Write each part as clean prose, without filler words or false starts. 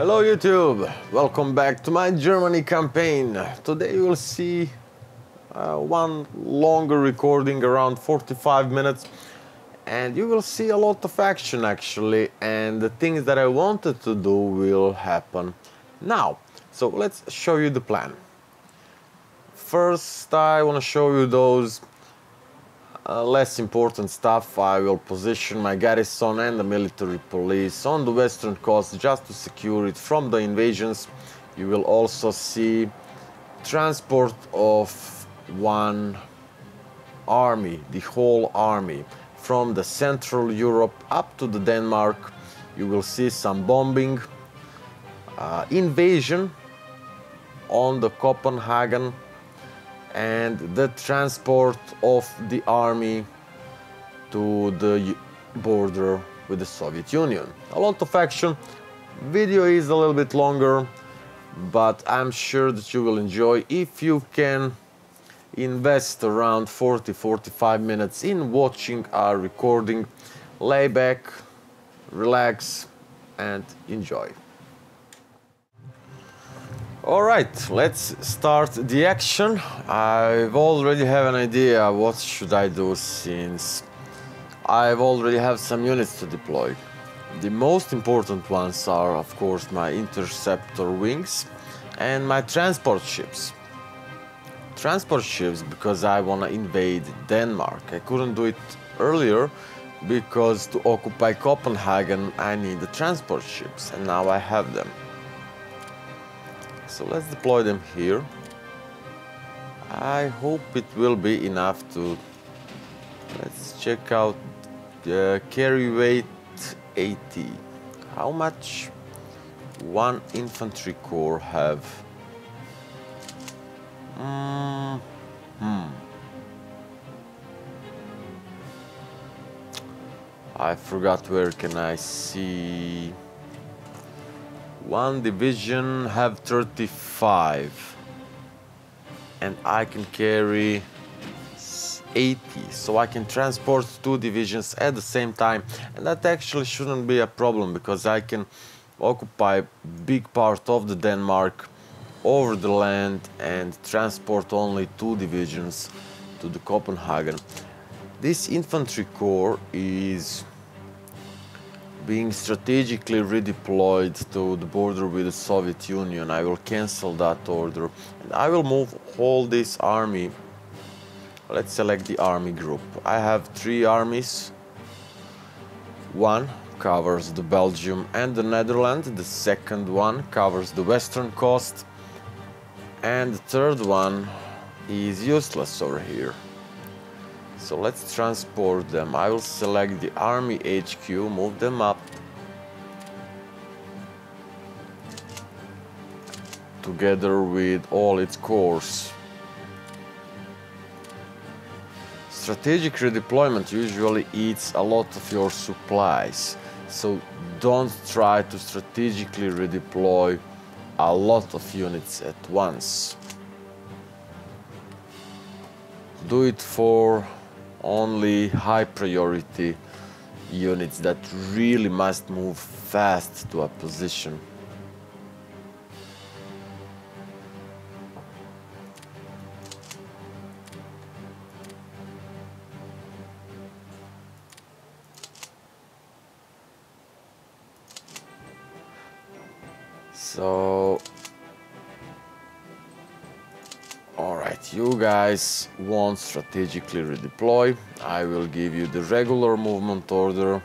Hello YouTube, welcome back to my Germany campaign. Today you will see one longer recording around 45 minutes and you will see a lot of action actually, and the things that I wanted to do will happen now. So let's show you the plan. First I want to show you those less important stuff. I will position my garrison and the military police on the western coast just to secure it from the invasions. You will also see transport of one army, the whole army, from the Central Europe up to the Denmark. You will see some bombing, invasion on the Copenhagen, and the transport of the army to the border with the Soviet Union. A lot of action. Video is a little bit longer, but I'm sure that you will enjoy if you can invest around 40-45 minutes in watching our recording. Lay back, relax and enjoy. Alright, let's start the action. I've already have an idea what should I do, since I've already have some units to deploy. The most important ones are of course my interceptor wings and my transport ships. Transport ships because I want to invade Denmark. I couldn't do it earlier because to occupy Copenhagen I need the transport ships, and now I have them. So let's deploy them here. I hope it will be enough to... Let's check out the carry weight 80. How much one infantry corps have? I forgot, where can I see? One division have 35 and I can carry 80, so I can transport two divisions at the same time, and that actually shouldn't be a problem because I can occupy big part of the Denmark over the land and transport only two divisions to the Copenhagen. This infantry corps is being strategically redeployed to the border with the Soviet Union. I will cancel that order and I will move all this army. Let's select the army group. I have three armies. One covers the Belgium and the Netherlands, the second one covers the western coast, and the third one is useless over here. So let's transport them. I will select the army HQ, move them up together with all its corps. Strategic redeployment usually eats a lot of your supplies, so don't try to strategically redeploy a lot of units at once. Do it for only high priority units that really must move fast to a position. So, alright, you guys won't strategically redeploy. I will give you the regular movement order.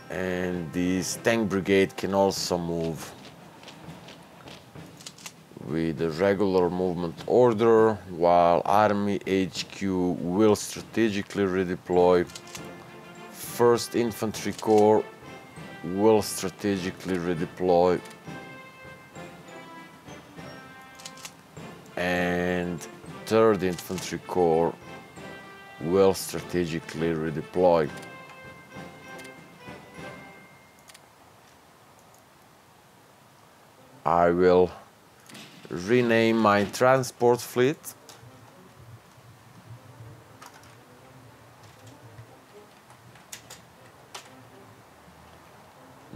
And this tank brigade can also move with the regular movement order, while Army HQ will strategically redeploy. First Infantry Corps will strategically redeploy, and 3rd Infantry Corps will strategically redeploy. I will rename my transport fleet.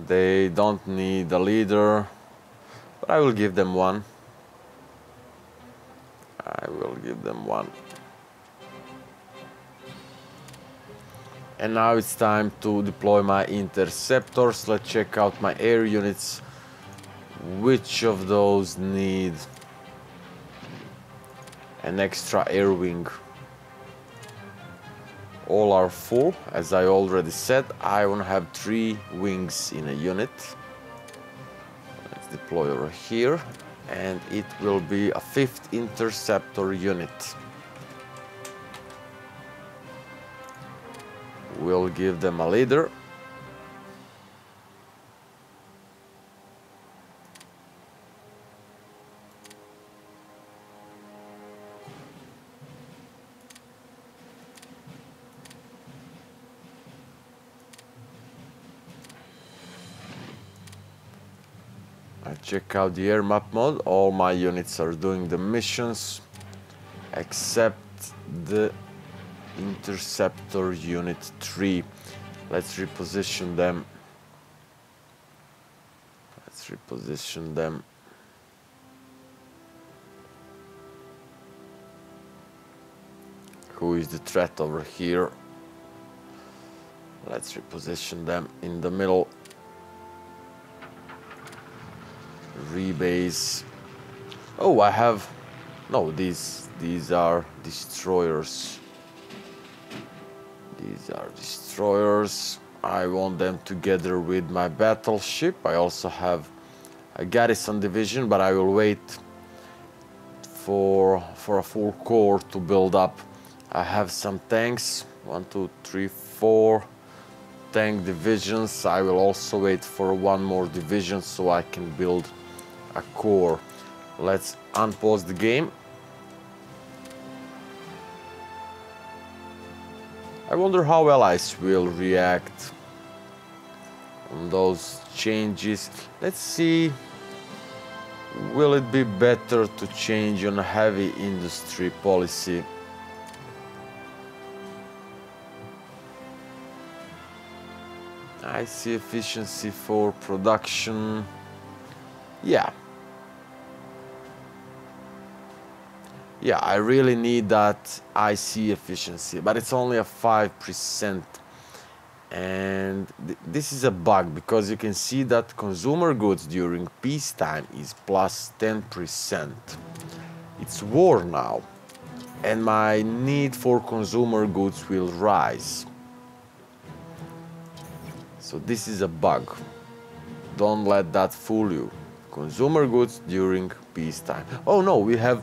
They don't need a leader, but I will give them one. I will give them one. And now it's time to deploy my interceptors. Let's check out my air units. Which of those need an extra air wing? All are full, as I already said. I want to have 3 wings in a unit. Let's deploy over here, and it will be a 5th interceptor unit. We'll give them a leader. I check out the air map mode. All my units are doing the missions except the interceptor unit 3. Let's reposition them. Who is the threat over here? Let's reposition them in the middle. Rebase. Oh, I have... No, these are destroyers. These are destroyers. I want them together with my battleship. I also have a garrison division, but I will wait for a full corps to build up. I have some tanks. 1, 2, 3, 4 tank divisions. I will also wait for one more division so I can build a corps. Let's unpause the game. I wonder how allies will react on those changes. Let's see. Will it be better to change on a heavy industry policy? I see efficiency for production. Yeah, I really need that IC efficiency, but it's only a 5%. And this is a bug, because you can see that consumer goods during peacetime is plus 10%. It's war now, and my need for consumer goods will rise. So this is a bug. Don't let that fool you. Consumer goods during peacetime. Oh no, we have...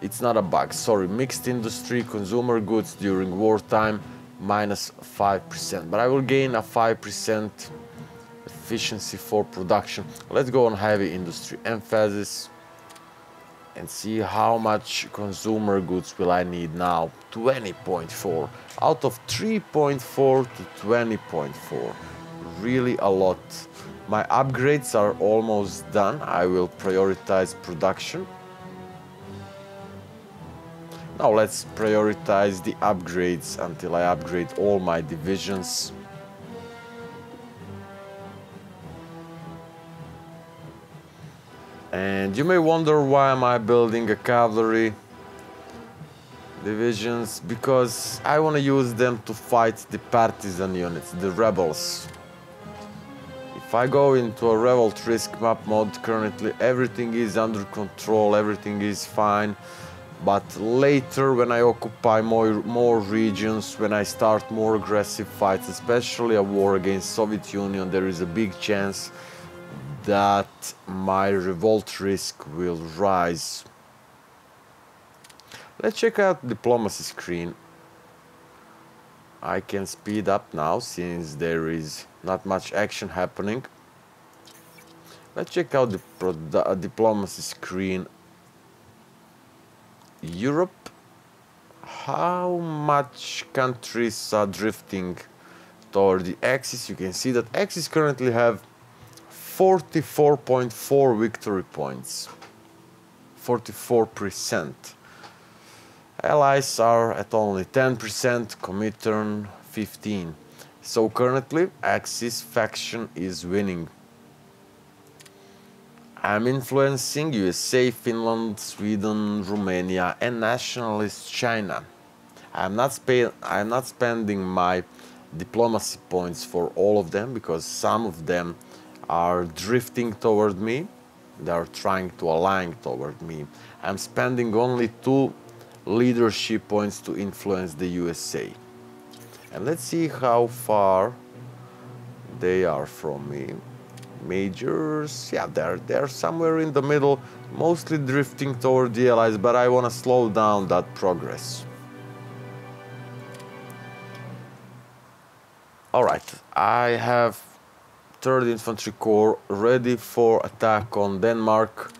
It's not a bug, sorry. Mixed industry, consumer goods during wartime, minus 5%. But I will gain a 5% efficiency for production. Let's go on heavy industry. Emphasis. And see how much consumer goods will I need now. 20.4. Out of 3.4 to 20.4. Really a lot. My upgrades are almost done. I will prioritize production. Now let's prioritize the upgrades until I upgrade all my divisions. And you may wonder, why am I building a cavalry divisions? Because I want to use them to fight the partisan units, the rebels. If I go into a revolt risk map mode, currently everything is under control, everything is fine. But later, when I occupy more regions, when I start more aggressive fights, especially a war against Soviet Union, there is a big chance that my revolt risk will rise. Let's check out diplomacy screen. I can speed up now since there is not much action happening. Let's check out the diplomacy screen. Europe. How much countries are drifting toward the Axis? You can see that Axis currently have 44.4 victory points. 44%. Allies are at only 10%, Comintern 15%. So currently, Axis faction is winning. I'm influencing USA, Finland, Sweden, Romania, and nationalist China. I'm not spending my diplomacy points for all of them because some of them are drifting toward me. They are trying to align toward me. I'm spending only 2 leadership points to influence the USA. And let's see how far they are from me. Majors, yeah, they're somewhere in the middle, mostly drifting toward the Allies, but I want to slow down that progress. Alright, I have 3rd Infantry Corps ready for attack on Denmark.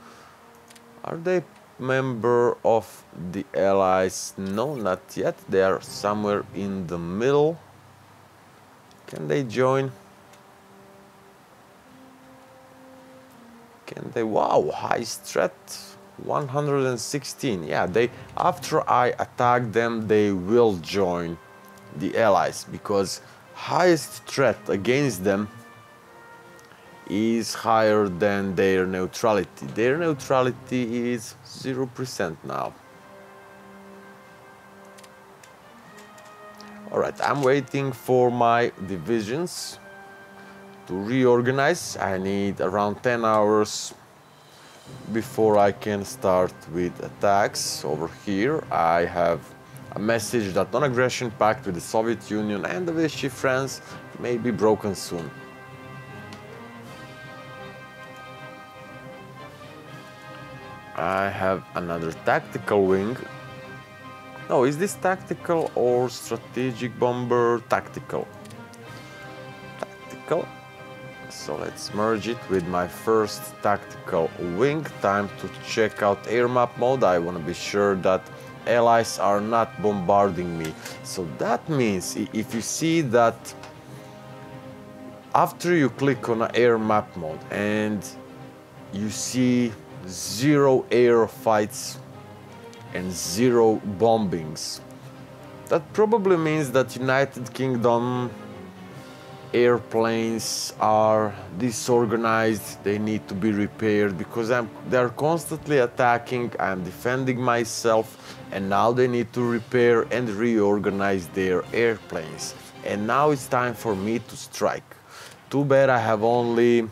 Are they member of the Allies? No, not yet. They are somewhere in the middle. Can they join? Can they? Wow, highest threat 116. Yeah, after I attack them, they will join the Allies because highest threat against them is higher than their neutrality. Their neutrality is 0% now. Alright, I'm waiting for my divisions to reorganize. I need around 10 hours before I can start with attacks. Over here I have a message that non-aggression pact with the Soviet Union and the Vichy France may be broken soon. I have another tactical wing. No, is this tactical or strategic bomber? Tactical. Tactical. So let's merge it with my first tactical wing. Time to check out air map mode. I want to be sure that allies are not bombarding me. So that means if you see that after you click on air map mode and you see 0 air fights and 0 bombings, that probably means that United Kingdom airplanes are disorganized, they need to be repaired because they're constantly attacking, I'm defending myself, and now they need to repair and reorganize their airplanes. And now it's time for me to strike. Too bad I have only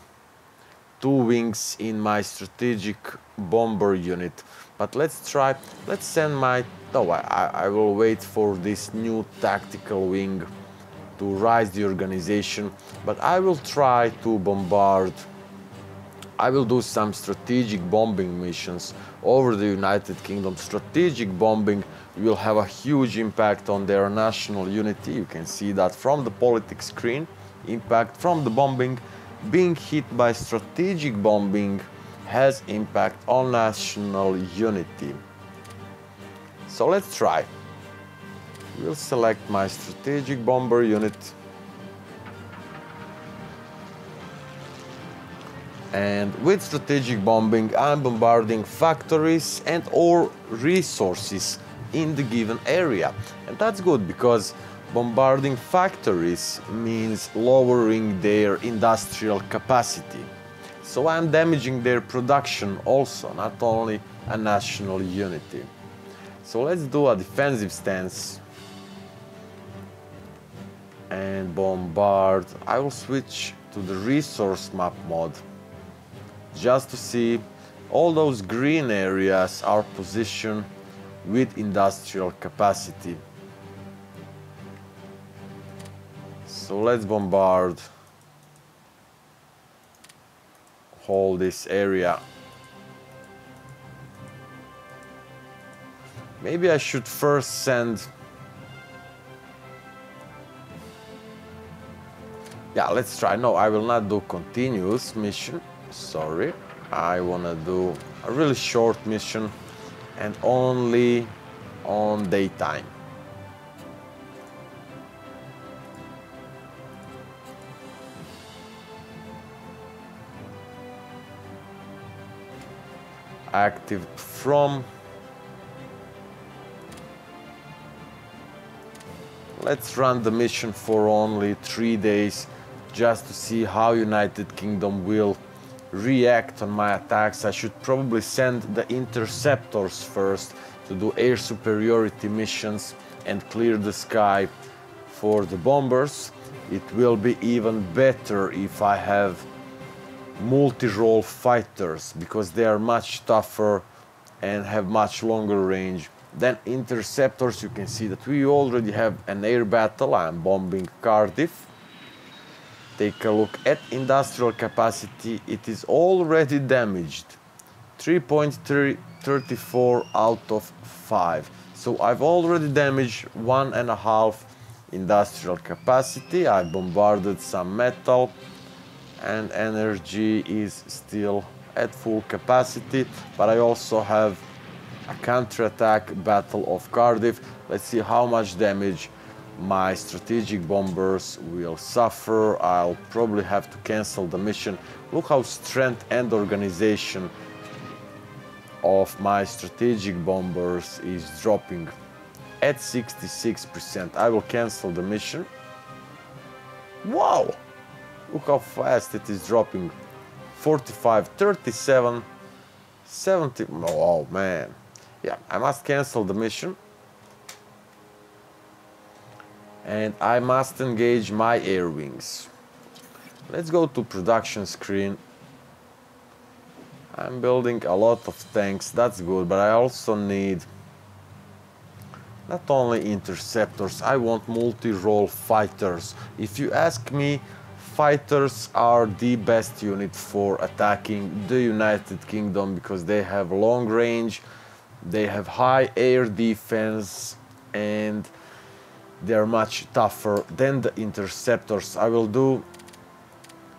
2 wings in my strategic bomber unit. But let's try, let's send my, no, I will wait for this new tactical wing to rise the organization, but I will try to bombard. I will do some strategic bombing missions over the United Kingdom. Strategic bombing will have a huge impact on their national unity. You can see that from the politics screen. Impact from the bombing. Being hit by strategic bombing has impact on national unity. So let's try. We'll select my strategic bomber unit and with strategic bombing I'm bombarding factories and or resources in the given area, and that's good because bombarding factories means lowering their industrial capacity, so I'm damaging their production also, not only a national unity. So let's do a defensive stance and bombard. I will switch to the resource map mode just to see all those green areas are positioned with industrial capacity. So let's bombard whole this area. Maybe I should first send. Yeah, let's try. No, I will not do continuous mission. Sorry. I want to do a really short mission and only on daytime. Active from. Let's run the mission for only 3 days just to see how United Kingdom will react on my attacks. I should probably send the interceptors first to do air superiority missions and clear the sky for the bombers. It will be even better if I have multi-role fighters, because they are much tougher and have much longer range than interceptors. You can see that we already have an air battle. I'm bombing Cardiff. Take a look at industrial capacity. It is already damaged. 3.34 out of 5. So I've already damaged 1.5 industrial capacity. I bombarded some metal, and energy is still at full capacity, but I also have a counterattack battle of Cardiff. Let's see how much damage my strategic bombers will suffer. I'll probably have to cancel the mission. Look how strength and organization of my strategic bombers is dropping at 66%. I will cancel the mission. Wow! Look how fast it is dropping. 45, 37, 70. Oh man. Yeah, I must cancel the mission. And I must engage my air wings. Let's go to production screen. I'm building a lot of tanks, that's good, but I also need not only interceptors, I want multi-role fighters. If you ask me, fighters are the best unit for attacking the United Kingdom because they have long range, they have high air defense, and they're much tougher than the interceptors. I will do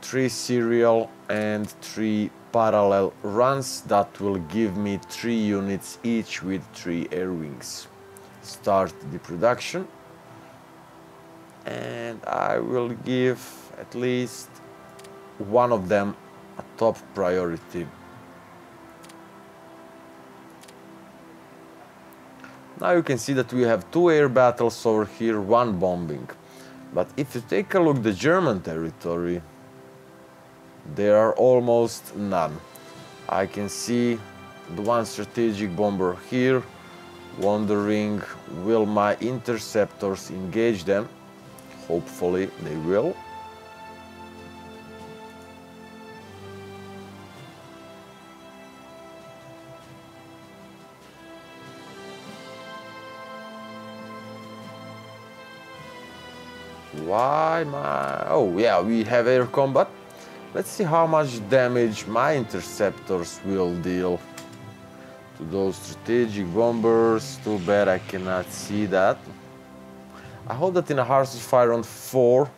3 serial and 3 parallel runs. That will give me 3 units each with 3 air wings. Start the production, and I will give at least one of them a top priority. Now you can see that we have 2 air battles over here, 1 bombing. But if you take a look at the German territory, there are almost none. I can see the 1 strategic bomber here, wondering, will my interceptors engage them? Hopefully they will. Why my... Oh yeah, we have air combat. Let's see how much damage my interceptors will deal to those strategic bombers. Too bad I cannot see that. I hope that in a Hearts of Fire on 4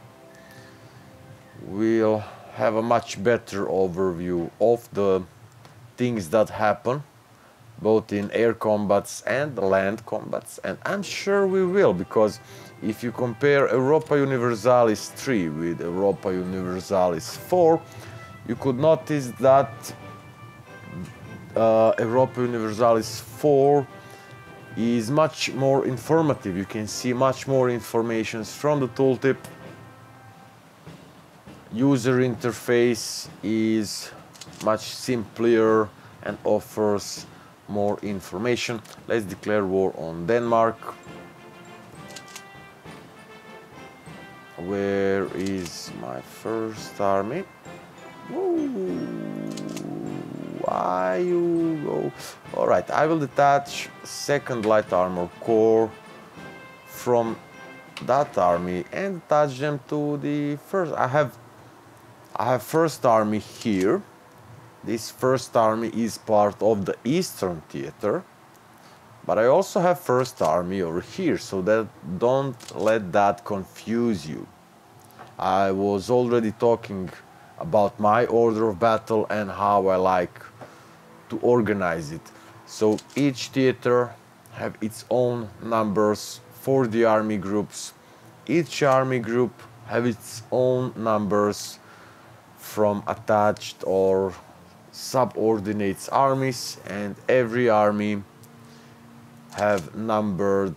we'll have a much better overview of the things that happen both in air combats and land combats, and I'm sure we will, because if you compare Europa Universalis 3 with Europa Universalis 4, you could notice that Europa Universalis 4 is much more informative. You can see much more information from the tooltip. User interface is much simpler and offers more information. Let's declare war on Denmark. Where is my first army? Woo! Why you go? All right, I will detach 2nd Light Armor Corps from that army and attach them to the first. I have 1st Army here. This 1st Army is part of the Eastern Theater, but I also have 1st Army over here, so that don't let that confuse you. I was already talking about my order of battle and how I like to organize it. So each theater have its own numbers for the army groups. Each army group have its own numbers from attached or subordinates armies, and every army have numbered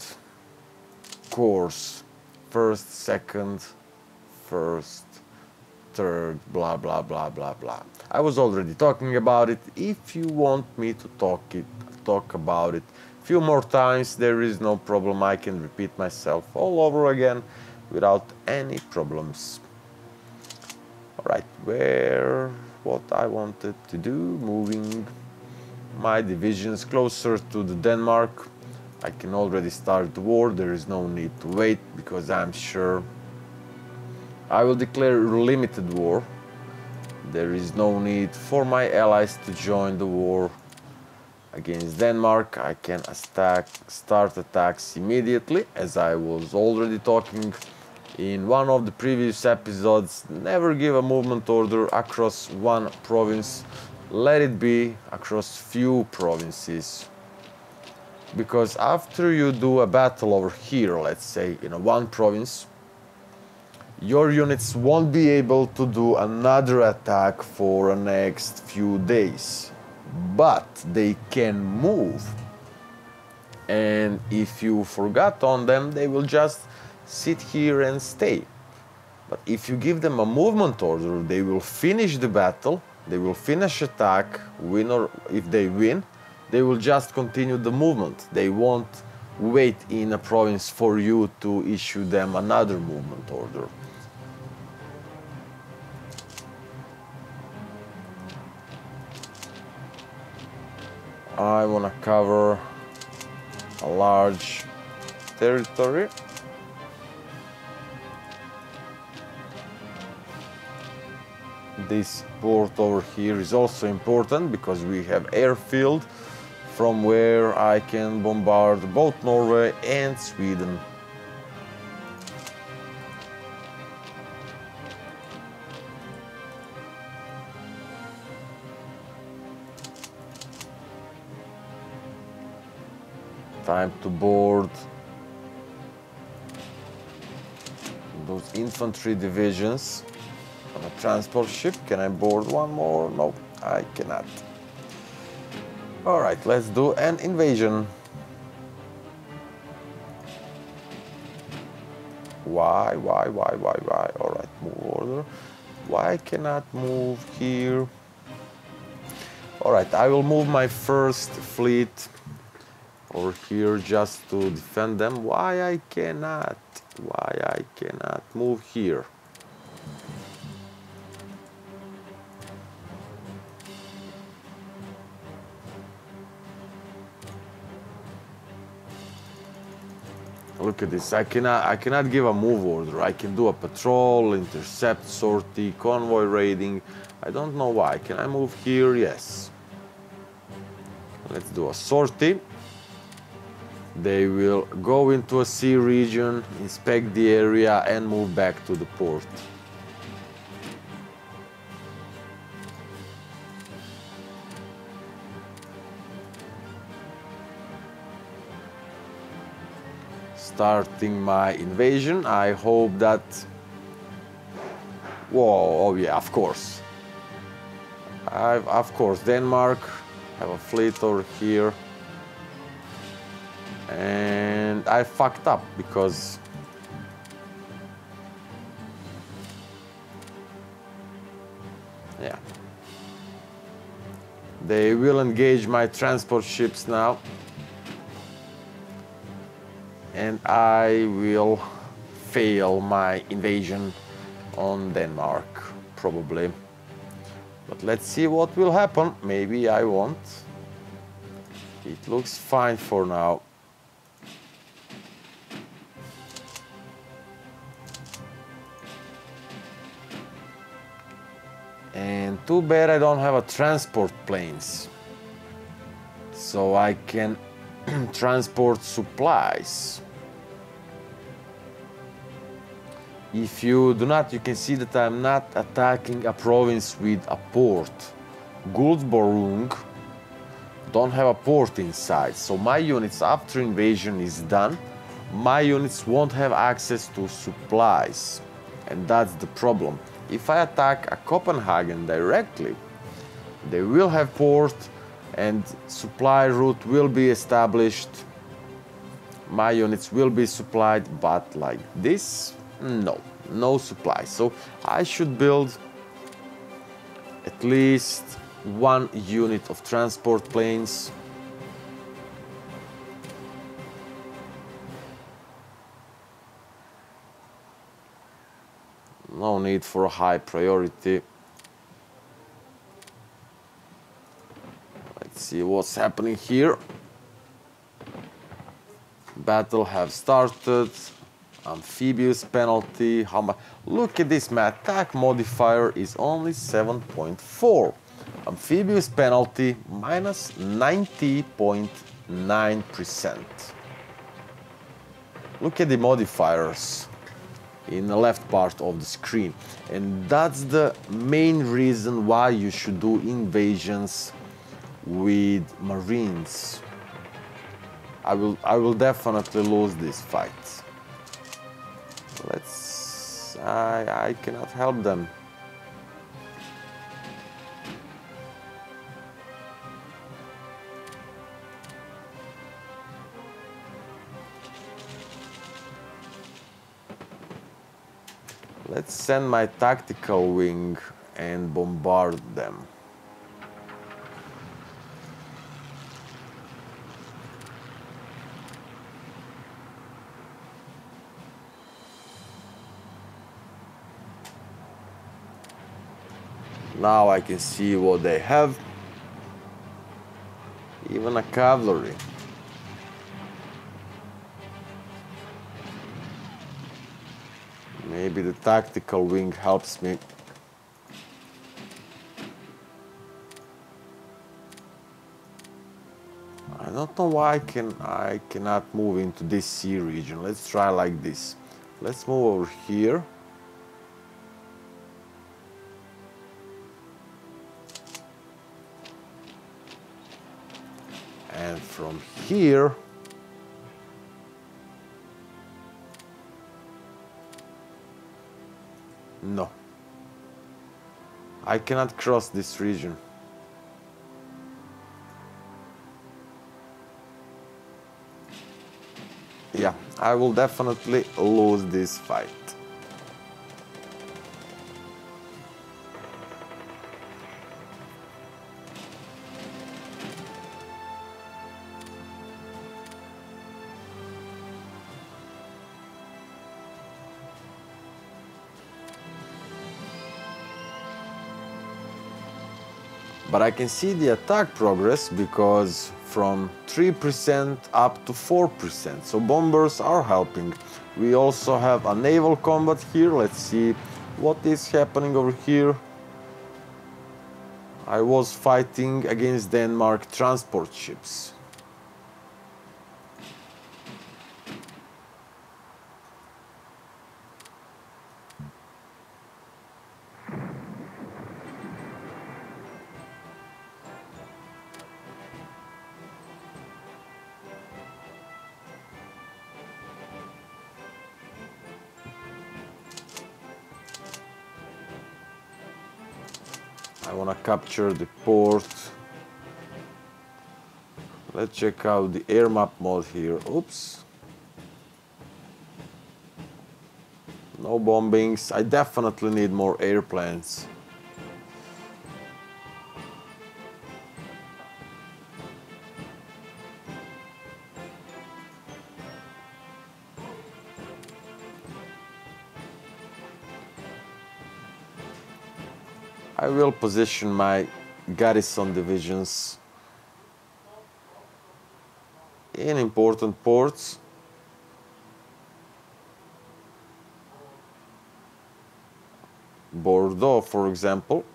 corps first, second, first, third, blah blah blah blah blah. I was already talking about it. If you want me to talk about it a few more times, there is no problem. I can repeat myself all over again without any problems. Alright, what I wanted to do, moving my divisions closer to the Denmark. I can already start the war. There is no need to wait, because I'm sure I will declare a limited war. There is no need for my allies to join the war against Denmark. I can start attacks immediately, as I was already talking in one of the previous episodes. Never give a movement order across one province. Let it be across few provinces. Because after you do a battle over here, let's say in one province, your units won't be able to do another attack for the next few days. But they can move. And if you forgot on them, they will just sit here and stay. But if you give them a movement order, they will finish the battle, they will finish attack, win, or if they win, they will just continue the movement. They won't wait in a province for you to issue them another movement order. I want to cover a large territory. This port over here is also important, because we have airfield from where I can bombard both Norway and Sweden. Time to board those infantry divisions on a transport ship. Can I board one more? No, I cannot. Alright, let's do an invasion. Why? Alright, move order. Why I cannot move here? Alright, I will move my first fleet over here just to defend them. Why I cannot move here? Look at this. I cannot give a move order. I can do a patrol, intercept, sortie, convoy raiding. I don't know why. Can I move here? Yes. Let's do a sortie. They will go into a sea region, inspect the area, and move back to the port. Starting my invasion. I hope that... Whoa, oh yeah, of course. Of course, Denmark have a fleet over here. And I fucked up because yeah, they will engage my transport ships now, and I will fail my invasion on Denmark probably. But let's see what will happen. Maybe I won't. It looks fine for now. And too bad I don't have a transport planes, so I can transport supplies. If you do not, you can see that I'm not attacking a province with a port. Guldborung don't have a port inside, so my units, after invasion is done, my units won't have access to supplies, and that's the problem. If I attack a Copenhagen directly, they will have port and supply route will be established. my units will be supplied, but like this, no supply. So I should build at least one unit of transport planes. No need for a high priority. Let's see what's happening here. Battle have started. Amphibious penalty. How much? Look at this, my attack modifier is only 7.4. Amphibious penalty minus 90.9%. Look at the modifiers in the left part of the screen, and that's the main reason why you should do invasions with Marines. I will definitely lose this fight. I cannot help them. Let's send my tactical wing and bombard them. Now I can see what they have. Even a cavalry. Maybe the tactical wing helps me. I don't know why I cannot move into this sea region. Let's try like this. Let's move over here. And from here, no, I cannot cross this region. Yeah, I will definitely lose this fight. But I can see the attack progress because from 3% up to 4%. So bombers are helping. We also have a naval combat here. Let's see what is happening over here. I was fighting against Denmark transport ships. I want to capture the port. Let's check out the air map mode here. Oops. No bombings. I definitely need more airplanes. I will position my garrison divisions in important ports. Bordeaux, for example.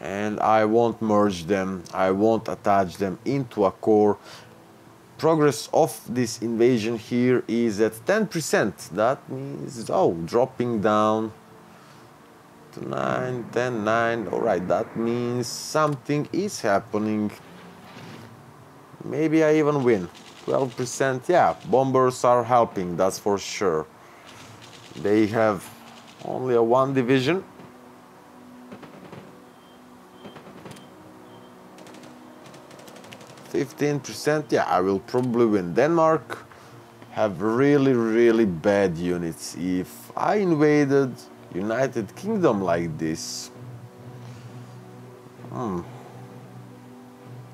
And I won't merge them, I won't attach them into a core. Progress of this invasion here is at 10%. That means, oh, dropping down to 9, 10, 9. All right, that means something is happening. Maybe I even win. 12%, yeah, bombers are helping, that's for sure. They have only a one division. %, yeah, I will probably win. Denmark have really bad units. If I invaded United Kingdom like this,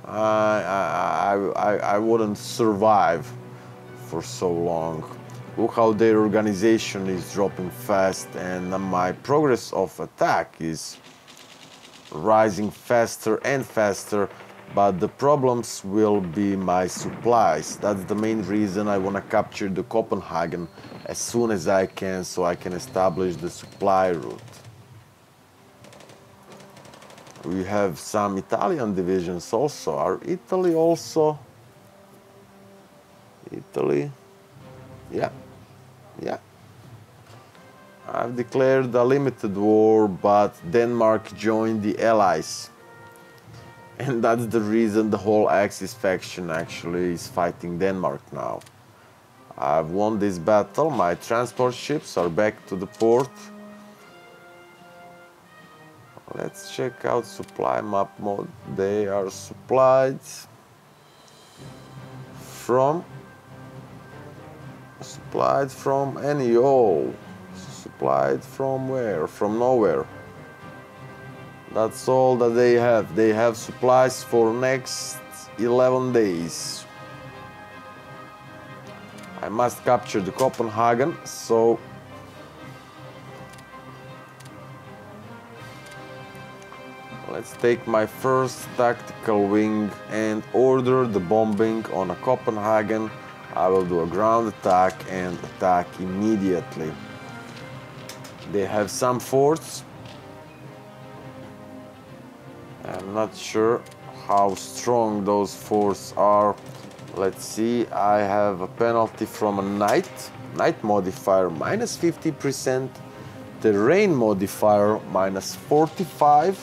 I wouldn't survive for so long. Look how their organization is dropping fast, and my progress of attack is rising faster and faster, but the problems will be my supplies. That's the main reason I want to capture the Copenhagen as soon as I can, so I can establish the supply route. We have some Italian divisions also. Are Italy also? Italy? Yeah. I've declared a limited war, but Denmark joined the Allies. And that's the reason the whole Axis faction actually is fighting Denmark now. I've won this battle. My transport ships are back to the port. Let's check out supply map mode. They are supplied from any all. Supplied from where? From nowhere. That's all that they have. They have supplies for next 11 days. I must capture the Copenhagen, so let's take my first tactical wing and order the bombing on a Copenhagen. I will do a ground attack and attack immediately. They have some forts. I'm not sure how strong those forts are. Let's see, I have a penalty from a night modifier minus 50%, terrain modifier minus 45%,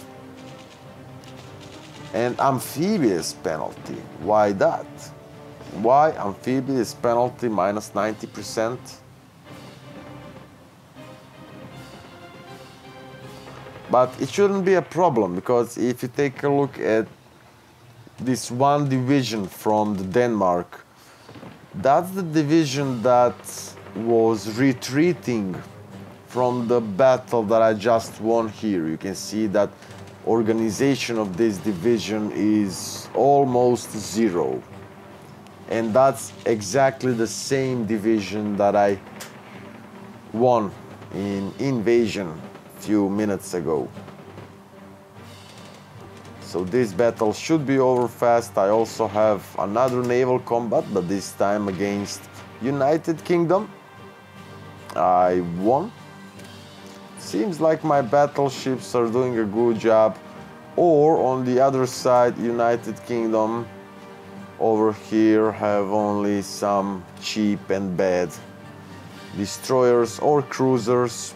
and amphibious penalty. Why that? Why amphibious penalty minus 90%? But it shouldn't be a problem, because if you take a look at this one division from the Denmark, that's the division that was retreating from the battle that I just won here. You can see that organization of this division is almost zero. And that's exactly the same division that I won in invasion few minutes ago. So this battle should be over fast. I also have another naval combat, but this time against United Kingdom. I won. Seems like my battleships are doing a good job. Or on the other side, United Kingdom over here have only some cheap and bad destroyers or cruisers.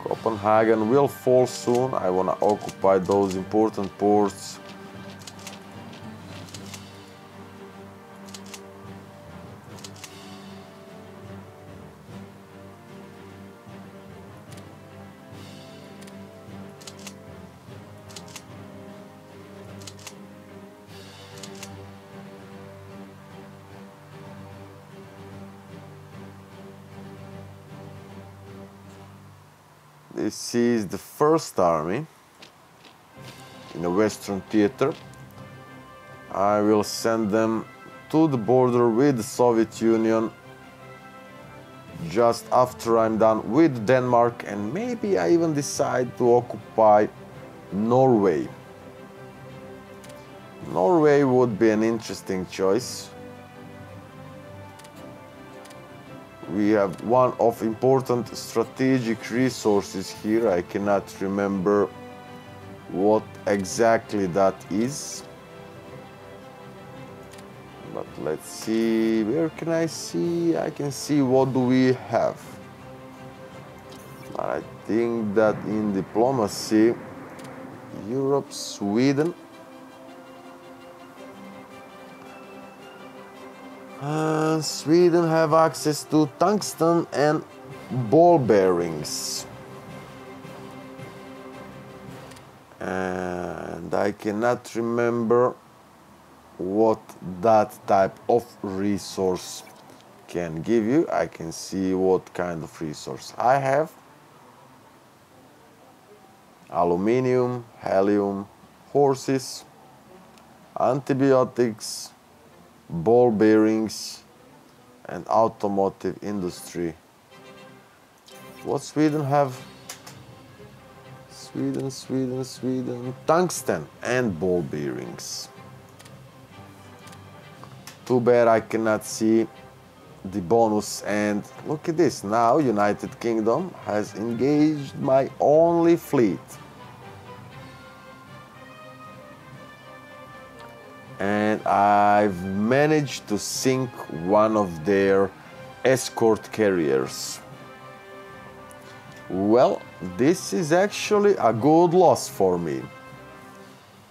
Copenhagen will fall soon. I want to occupy those important ports. This is the first army in the Western Theater. I will send them to the border with the Soviet Union just after I'm done with Denmark, and maybe I even decide to occupy Norway. Norway would be an interesting choice. We have one of important strategic resources here. I cannot remember what exactly that is. But let's see, where can I see? I can see what do we have. I think that in diplomacy, Europe, Sweden. Sweden have access to tungsten and ball bearings. And I cannot remember what that type of resource can give you. I can see what kind of resource I have. Aluminium, helium, horses, antibiotics, ball bearings, and automotive industry. What Sweden have? Sweden, tungsten and ball bearings. Too bad I cannot see the bonus, and look at this, now United Kingdom has engaged my only fleet. And I've managed to sink one of their escort carriers. Well, this is actually a good loss for me.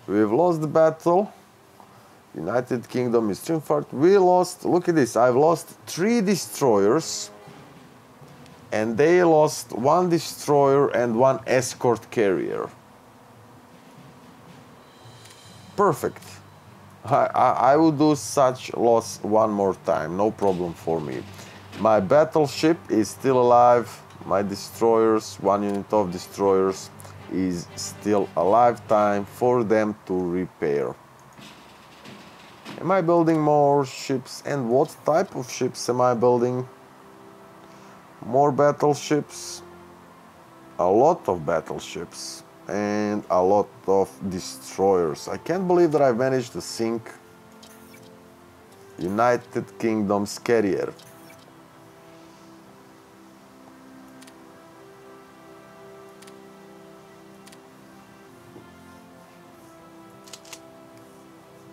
We've lost the battle. United Kingdom is triumphant. We lost, look at this, I've lost 3 destroyers and they lost 1 destroyer and 1 escort carrier. Perfect. I will do such loss one more time, no problem for me. My battleship is still alive. My destroyers, 1 unit of destroyers is still alive. Time for them to repair. Am I building more ships? And what type of ships am I building? More battleships, a lot of battleships, and a lot of destroyers. I can't believe that I managed to sink United Kingdom's carrier.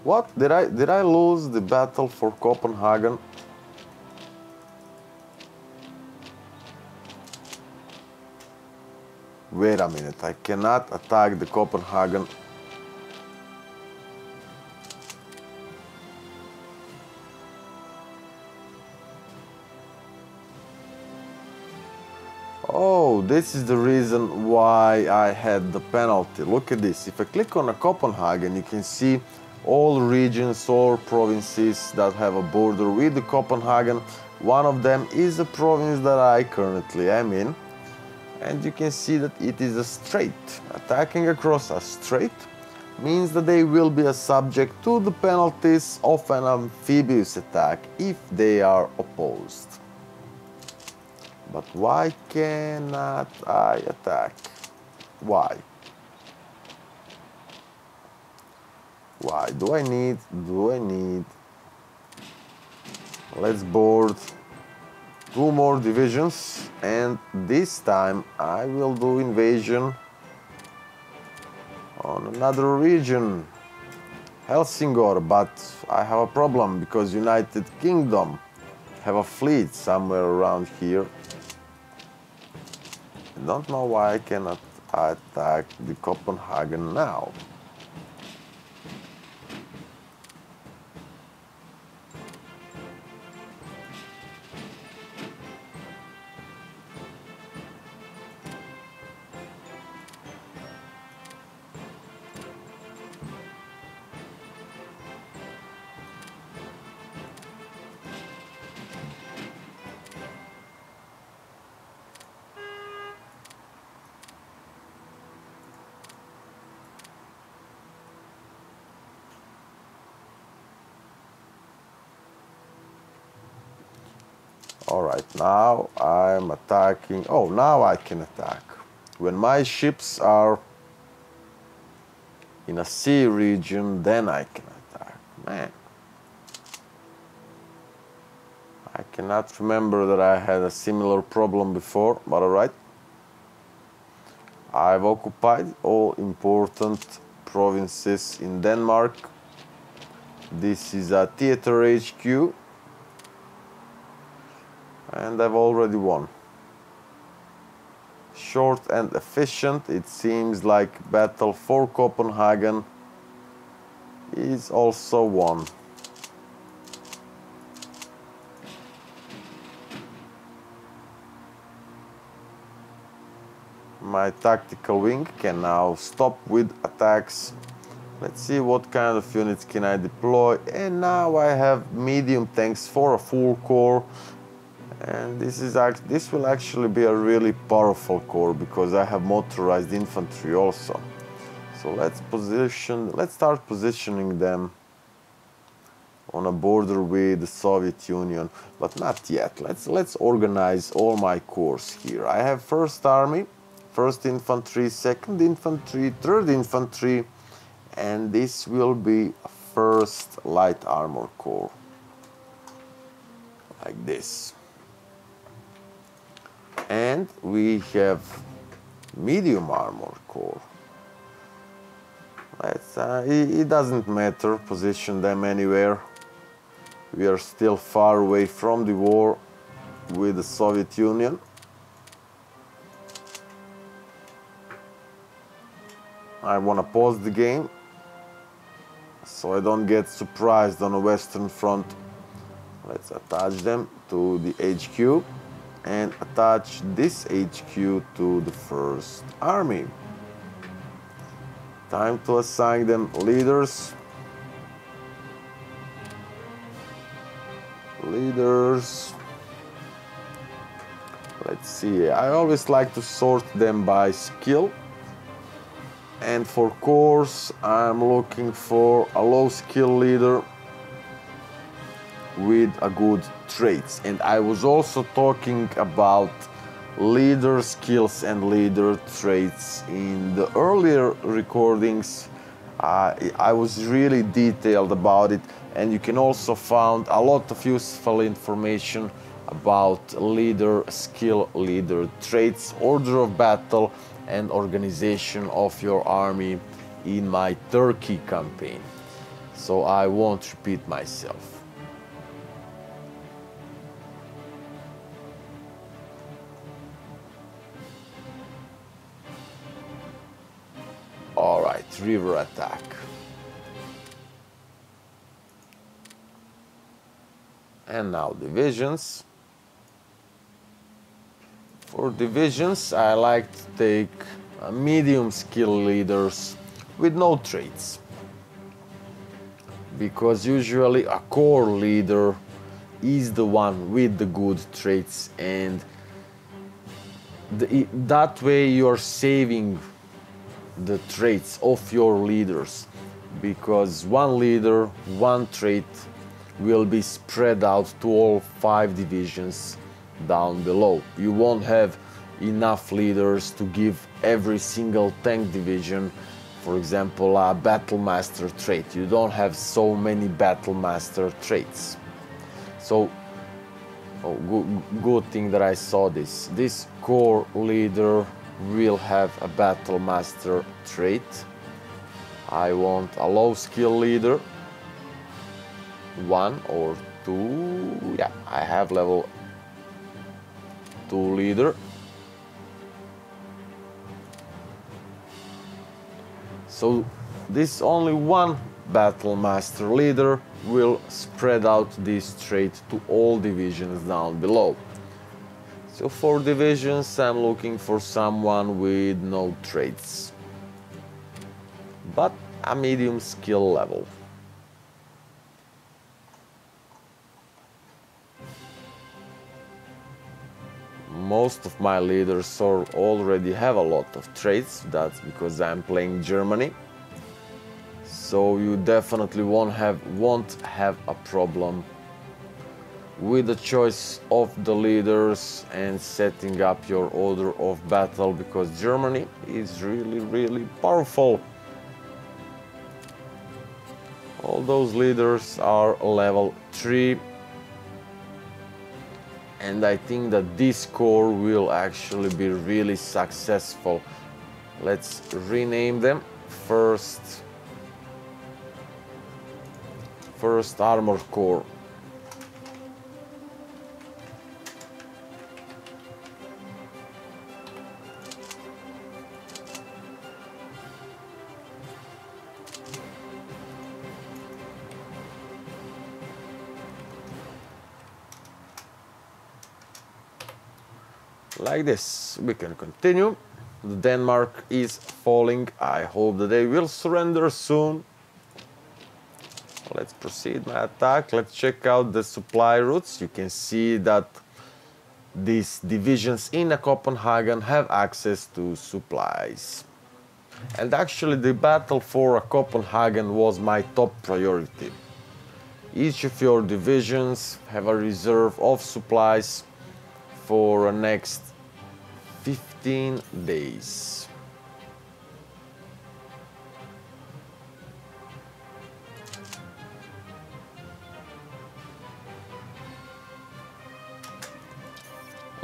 What? Did I lose the battle for Copenhagen? Wait a minute, I cannot attack the Copenhagen. Oh, this is the reason why I had the penalty. Look at this. If I click on a Copenhagen, you can see all regions or provinces that have a border with the Copenhagen. One of them is a province that I currently am in. And you can see that it is a strait. Attacking across a strait means that they will be a subject to the penalties of an amphibious attack if they are opposed. But why cannot I attack? Why? Why? Do I need? Let's board 2 more divisions, and this time I will do invasion on another region, Helsingor, but I have a problem because United Kingdom have a fleet somewhere around here. I don't know why I cannot attack the Copenhagen now. Alright, now I'm attacking. Oh, now I can attack. When my ships are in a sea region, then I can attack. Man. I cannot remember that I had a similar problem before, but alright. I've occupied all important provinces in Denmark. This is a theater HQ. And I've already won. Short and efficient. It seems like battle for Copenhagen is also won. My tactical wing can now stop with attacks. Let's see what kind of units can I deploy. And now I have medium tanks for a full core. And this will actually be a really powerful core because I have motorized infantry also. So let's start positioning them on a border with the Soviet Union, but not yet. Let's organize all my corps here. I have 1st Army, 1st Infantry, 2nd Infantry, 3rd Infantry, and this will be 1st Light Armor Corps, like this. And we have Medium Armor Corps. It doesn't matter, position them anywhere. We are still far away from the war with the Soviet Union. I want to pause the game so I don't get surprised on the Western Front. Let's attach them to the HQ and attach this HQ to the 1st Army. Time to assign them leaders. Let's see, I always like to sort them by skill. And for corps, I'm looking for a low skill leader with a good traits. And I was also talking about leader skills and leader traits in the earlier recordings. I was really detailed about it, and you can also find a lot of useful information about leader skill, leader traits, order of battle, and organization of your army in my Turkey campaign. So I won't repeat myself. All right, river attack. And now divisions. For divisions, I like to take medium skill leaders with no traits. Because usually a core leader is the one with the good traits, and that way you're saving the traits of your leaders, because one leader, one trait will be spread out to all 5 divisions down below. You won't have enough leaders to give every single tank division, for example, a battle master trait. You don't have so many battle master traits. So good thing that I saw this. This core leader will have a battle master trait. I want a low skill leader, 1 or 2. Yeah, I have level 2 leader. So this only one battle master leader will spread out this trait to all divisions down below. So for divisions, I'm looking for someone with no traits, but a medium skill level. Most of my leaders already have a lot of traits. That's because I'm playing Germany. So you definitely won't have a problem with the choice of the leaders and setting up your order of battle, because Germany is really powerful. All those leaders are level 3, and I think that this core will actually be really successful. Let's rename them. First Armor Corps. Like this, we can continue. Denmark is falling. I hope that they will surrender soon. Let's proceed my attack. Let's check out the supply routes. You can see that these divisions in Copenhagen have access to supplies. And actually the battle for Copenhagen was my top priority. Each of your divisions have a reserve of supplies for the next 15 days.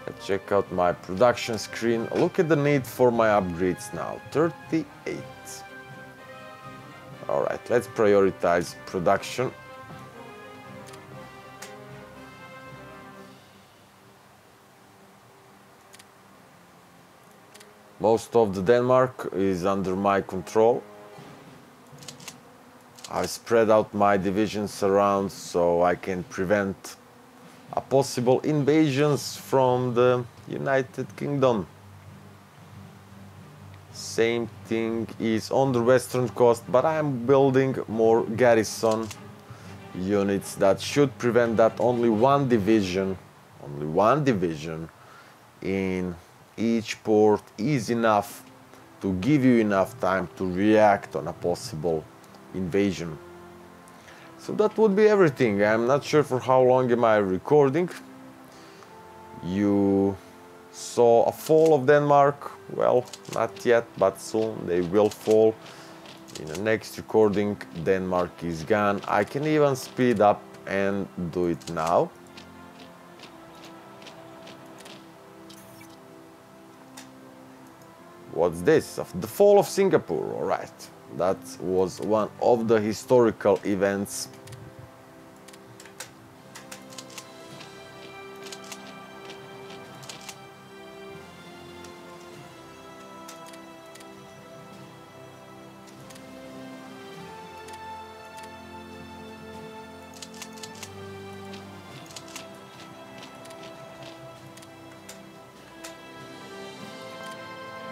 Let's check out my production screen. Look at the need for my upgrades now. 38. Alright, let's prioritize production. Most of the Denmark is under my control. I spread out my divisions around so I can prevent a possible invasions from the United Kingdom. Same thing is on the western coast, but I'm building more garrison units that should prevent that. Only one division in each port is enough to give you enough time to react on a possible invasion. So that would be everything. I'm not sure for how long am I recording. You saw a fall of Denmark. Well, not yet, but soon they will fall. In the next recording, Denmark is gone. I can even speed up and do it now. What's this? The fall of Singapore, all right. That was one of the historical events.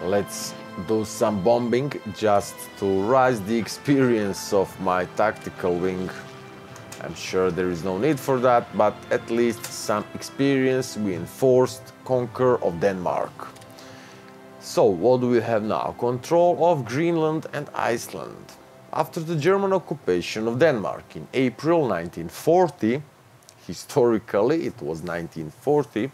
Let's do some bombing just to rise the experience of my tactical wing. I'm sure there is no need for that, but at least some experience. We enforced conquer of Denmark. So what do we have now? Control of Greenland and Iceland. After the German occupation of Denmark in April 1940, historically it was 1940,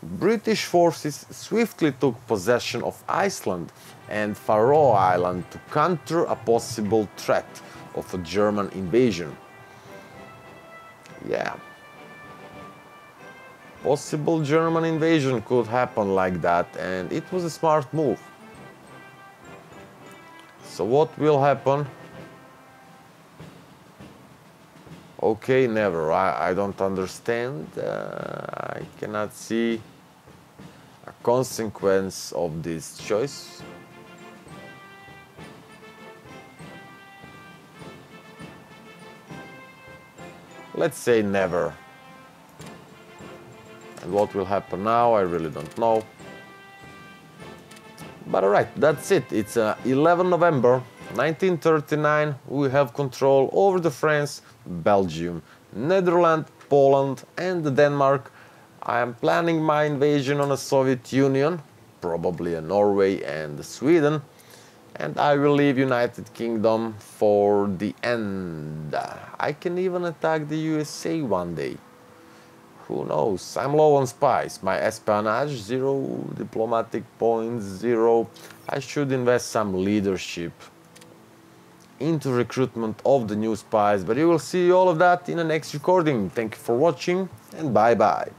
British forces swiftly took possession of Iceland and Faroe Island to counter a possible threat of a German invasion. Yeah. Possible German invasion could happen like that, and it was a smart move. So what will happen? Okay, never. I don't understand. I cannot see a consequence of this choice. Let's say never. And what will happen now, I really don't know. But alright, that's it. It's 11 November 1939. We have control over the France, Belgium, Netherlands, Poland and Denmark. I am planning my invasion on the Soviet Union, probably Norway and Sweden. And I will leave United Kingdom for the end. I can even attack the USA one day. Who knows? I'm low on spies. My espionage, 0. Diplomatic points, 0. I should invest some leadership into recruitment of the new spies. But you will see all of that in the next recording. Thank you for watching and bye-bye.